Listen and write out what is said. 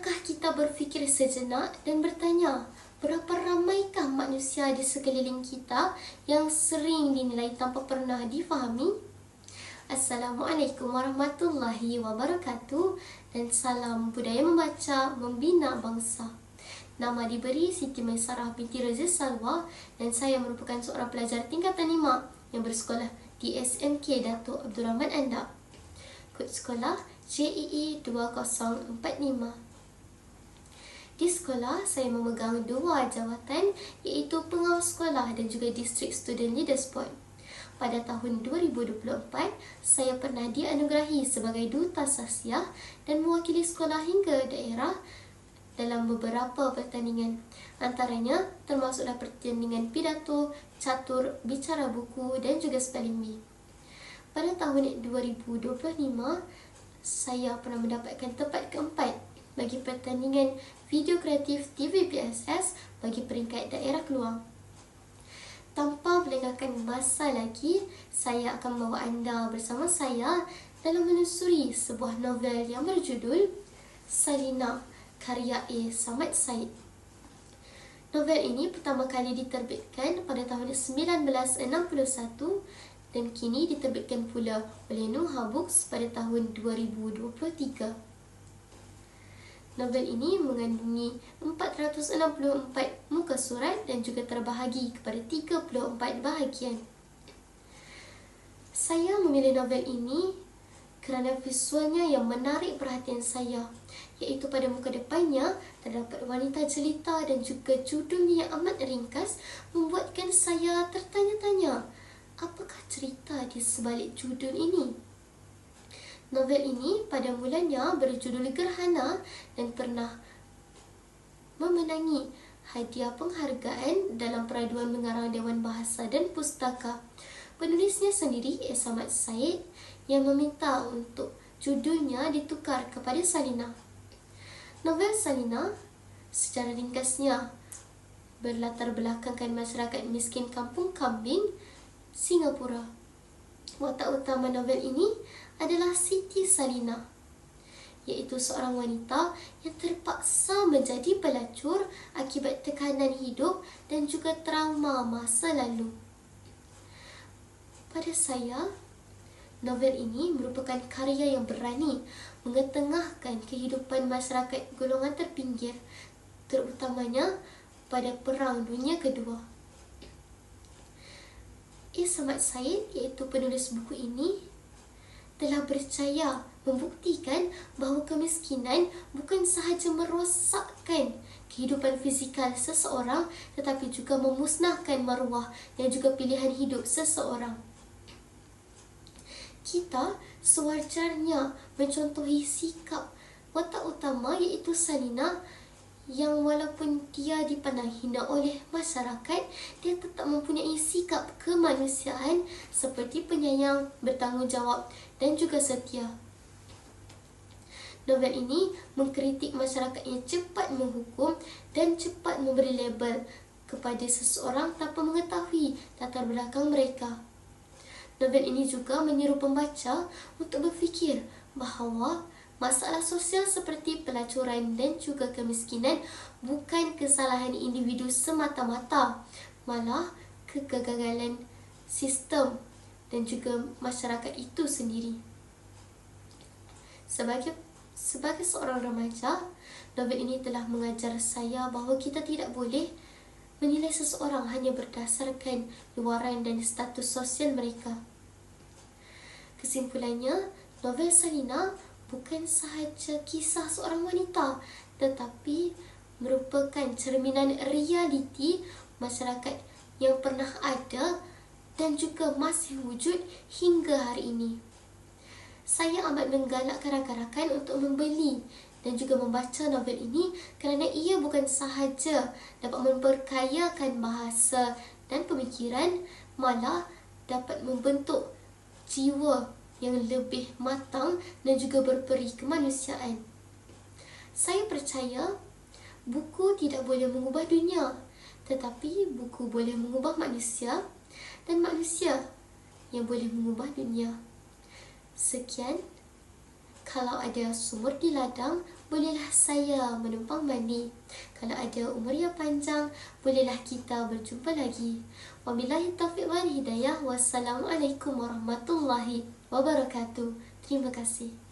Pernahkah kita berfikir sejenak dan bertanya, berapa ramaikah manusia di sekeliling kita yang sering dinilai tanpa pernah difahami? Assalamualaikum warahmatullahi wabarakatuh dan salam budaya membaca membina bangsa. Nama diberi Siti Maisarah binti Raja Salwa dan saya merupakan seorang pelajar tingkatan 5 yang bersekolah di SMK Dato' Abdul Rahman Anda. Kod sekolah JEE 2045. Di sekolah, saya memegang 2 jawatan iaitu pengawas sekolah dan juga District Student Leaders Board. Pada tahun 2024, saya pernah dianugerahi sebagai Duta Sasiah dan mewakili sekolah hingga daerah dalam beberapa pertandingan. Antaranya termasuklah pertandingan pidato, catur, bicara buku dan juga spelling bee. Pada tahun 2025, saya pernah mendapatkan tempat keempat bagi pertandingan video kreatif TVPSS bagi peringkat daerah Keluang. Tanpa melengahkan masa lagi, saya akan membawa anda bersama saya dalam menelusuri sebuah novel yang berjudul Salina, karya A. Samad Said. Novel ini pertama kali diterbitkan pada tahun 1961 dan kini diterbitkan pula oleh Nuha Books pada tahun 2023. Novel ini mengandungi 464 muka surat dan juga terbahagi kepada 34 bahagian. Saya memilih novel ini kerana visualnya yang menarik perhatian saya, iaitu pada muka depannya terdapat wanita jelita dan juga judulnya yang amat ringkas membuatkan saya tertanya-tanya, apakah cerita di sebalik judul ini? Novel ini pada mulanya berjudul Gerhana dan pernah memenangi hadiah penghargaan dalam peraduan mengarang Dewan Bahasa dan Pustaka. Penulisnya sendiri Samad Said yang meminta untuk judulnya ditukar kepada Salina. Novel Salina secara ringkasnya berlatar belakangkan masyarakat miskin Kampung Kambing, Singapura. Watak utama novel ini adalah Siti Salina, iaitu seorang wanita yang terpaksa menjadi pelacur akibat tekanan hidup dan juga trauma masa lalu. Pada saya, novel ini merupakan karya yang berani mengetengahkan kehidupan masyarakat golongan terpinggir, terutamanya pada Perang Dunia Kedua. Samad Said, iaitu penulis buku ini, telah berjaya membuktikan bahawa kemiskinan bukan sahaja merosakkan kehidupan fizikal seseorang tetapi juga memusnahkan maruah dan juga pilihan hidup seseorang. Kita sewajarnya mencontohi sikap watak utama iaitu Salina yang walaupun dia dipandang hina oleh masyarakat, dia tetap mempunyai sikap kemanusiaan seperti penyayang, bertanggungjawab dan juga setia. Novel ini mengkritik masyarakat yang cepat menghukum dan cepat memberi label kepada seseorang tanpa mengetahui latar belakang mereka. Novel ini juga menyeru pembaca untuk berfikir bahawa masalah sosial seperti pelacuran dan juga kemiskinan bukan kesalahan individu semata-mata, malah kegagalan sistem dan juga masyarakat itu sendiri. Sebagai seorang remaja, novel ini telah mengajar saya bahawa kita tidak boleh menilai seseorang hanya berdasarkan luaran dan status sosial mereka. Kesimpulannya, novel Salina bukan sahaja kisah seorang wanita tetapi merupakan cerminan realiti masyarakat yang pernah ada dan juga masih wujud hingga hari ini. Saya amat menggalakkan rakan-rakan untuk membeli dan juga membaca novel ini kerana ia bukan sahaja dapat memperkayakan bahasa dan pemikiran, malah dapat membentuk jiwa yang lebih matang dan juga berperi kemanusiaan. Saya percaya buku tidak boleh mengubah dunia, tetapi buku boleh mengubah manusia dan manusia yang boleh mengubah dunia. Sekian Kalau ada sumur di ladang, bolehlah saya menumpang mandi. Kalau ada umur yang panjang, bolehlah kita berjumpa lagi. Wabillahi taufiq wal hidayah. Wassalamualaikum warahmatullahi wabarakatuh. Terima kasih.